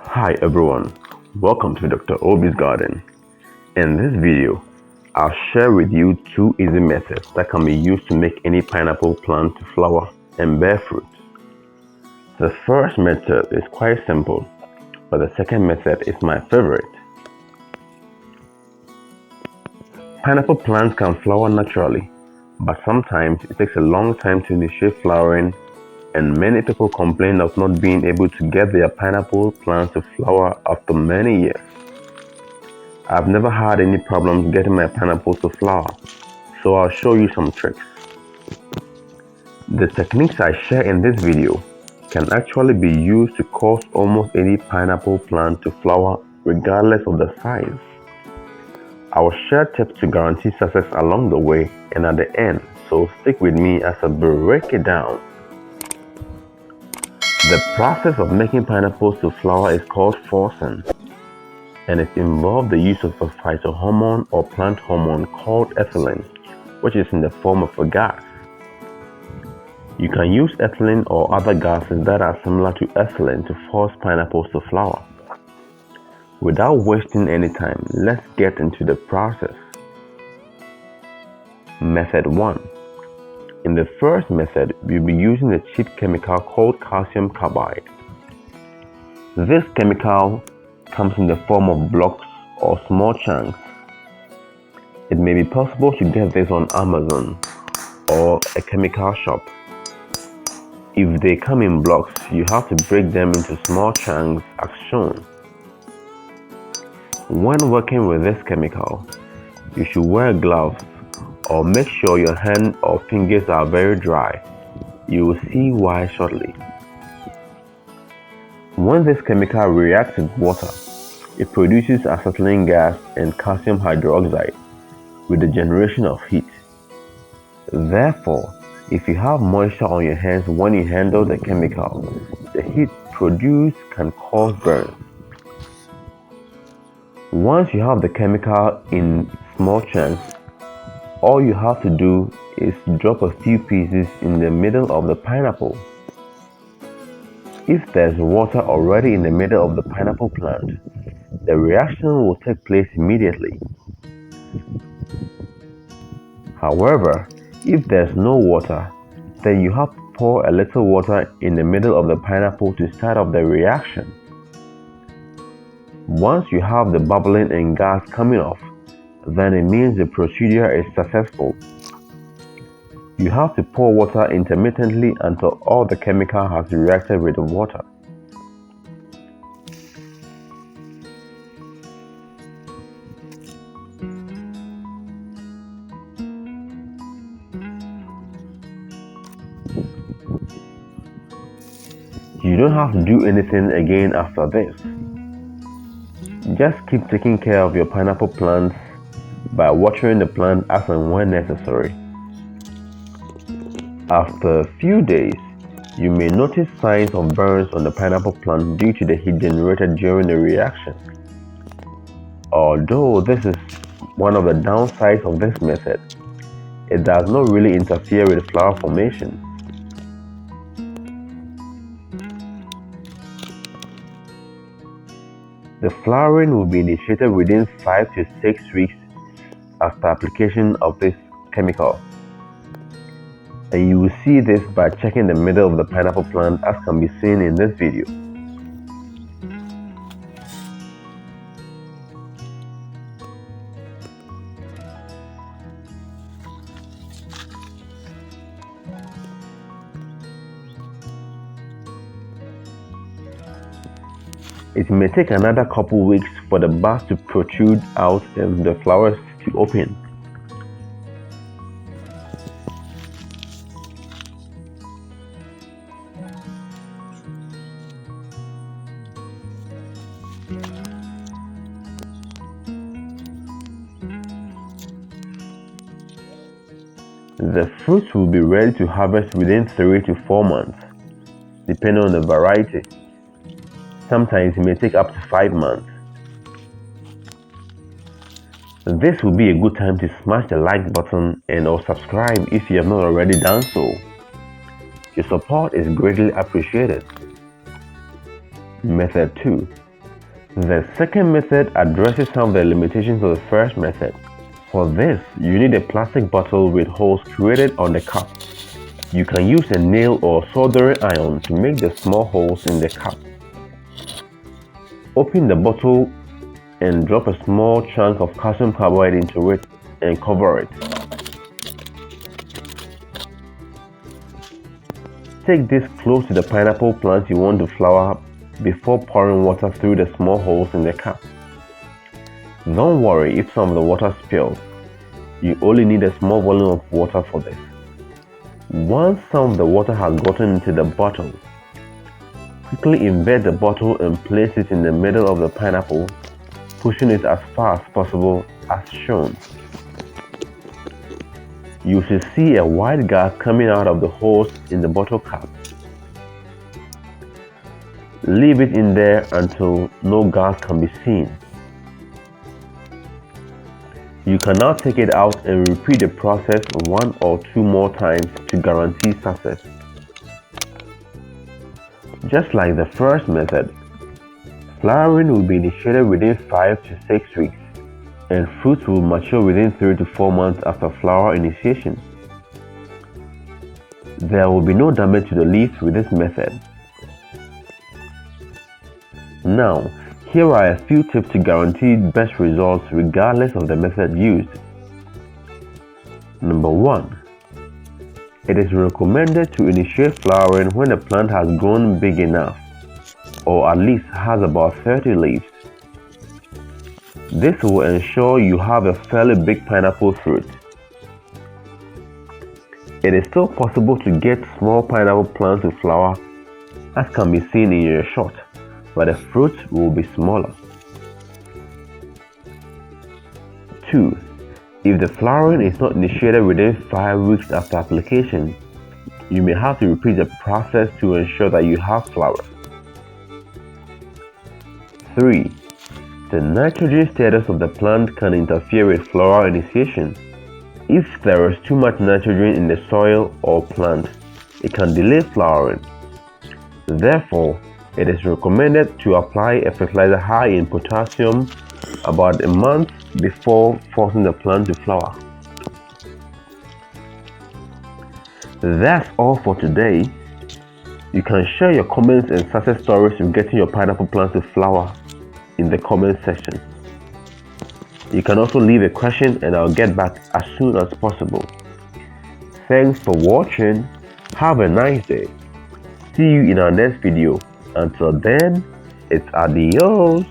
Hi everyone, welcome to Dr. Obi's Garden. In this video, I'll share with you two easy methods that can be used to make any pineapple plant to flower and bear fruit. The first method is quite simple, but the second method is my favorite. Pineapple plants can flower naturally, but sometimes it takes a long time to initiate flowering, and many people complain of not being able to get their pineapple plants to flower after many years. I've never had any problems getting my pineapples to flower, so I'll show you some tricks. The techniques I share in this video can actually be used to cause almost any pineapple plant to flower regardless of the size. I will share tips to guarantee success along the way and at the end, so stick with me as I break it down. The process of making pineapples to flower is called forcing, and it involves the use of a phytohormone or plant hormone called ethylene, which is in the form of a gas. You can use ethylene or other gases that are similar to ethylene to force pineapples to flower. Without wasting any time, let's get into the process. Method 1. In the first method, we'll be using a cheap chemical called calcium carbide. This chemical comes in the form of blocks or small chunks. It may be possible to get this on Amazon or a chemical shop. If they come in blocks, you have to break them into small chunks as shown. When working with this chemical, you should wear gloves or make sure your hand or fingers are very dry. You will see why shortly. When this chemical reacts with water, it produces acetylene gas and calcium hydroxide with the generation of heat. Therefore, if you have moisture on your hands when you handle the chemical, the heat produced can cause burns. Once you have the chemical in small chunks, all you have to do is drop a few pieces in the middle of the pineapple. If there's water already in the middle of the pineapple plant, the reaction will take place immediately. However, if there's no water, then you have to pour a little water in the middle of the pineapple to start off the reaction. Once you have the bubbling and gas coming off, then it means the procedure is successful. You have to pour water intermittently until all the chemical has reacted with the water. You don't have to do anything again after this. Just keep taking care of your pineapple plants by watering the plant as and when necessary. After a few days, you may notice signs of burns on the pineapple plant due to the heat generated during the reaction. Although this is one of the downsides of this method, it does not really interfere with flower formation. The flowering will be initiated within 5 to 6 weeks after application of this chemical. And you will see this by checking the middle of the pineapple plant as can be seen in this video. It may take another couple weeks for the buds to protrude out and the flowers to open. The fruits will be ready to harvest within 3 to 4 months, depending on the variety. Sometimes it may take up to 5 months. This will be a good time to smash the like button and or subscribe if you have not already done so. Your support is greatly appreciated. Method 2. The second method addresses some of the limitations of the first method. For this, you need a plastic bottle with holes created on the cap. You can use a nail or soldering iron to make the small holes in the cap. Open the bottle and drop a small chunk of calcium carbide into it and cover it. Take this close to the pineapple plant you want to flower before pouring water through the small holes in the cap. Don't worry if some of the water spills. You only need a small volume of water for this. Once some of the water has gotten into the bottle, quickly invert the bottle and place it in the middle of the pineapple, pushing it as far as possible as shown. You should see a white gas coming out of the holes in the bottle cap. Leave it in there until no gas can be seen. You can now take it out and repeat the process 1 or 2 more times to guarantee success. Just like the first method, flowering will be initiated within 5 to 6 weeks, and fruits will mature within 3 to 4 months after flower initiation. There will be no damage to the leaves with this method. Now, here are a few tips to guarantee best results regardless of the method used. Number 1. It is recommended to initiate flowering when the plant has grown big enough, or at least has about 30 leaves. This will ensure you have a fairly big pineapple fruit. It is still possible to get small pineapple plants to flower, as can be seen in your shot, but the fruit will be smaller. 2. If the flowering is not initiated within 5 weeks after application, you may have to repeat the process to ensure that you have flowers. 3. The nitrogen status of the plant can interfere with flower initiation. If there is too much nitrogen in the soil or plant, it can delay flowering. Therefore, it is recommended to apply a fertilizer high in potassium about a month before forcing the plant to flower. That's all for today. You can share your comments and success stories with getting your pineapple plants to flower in the comment section. You can also leave a question and I'll get back as soon as possible. Thanks for watching. Have a nice day. See you in our next video. Until then, it's adios.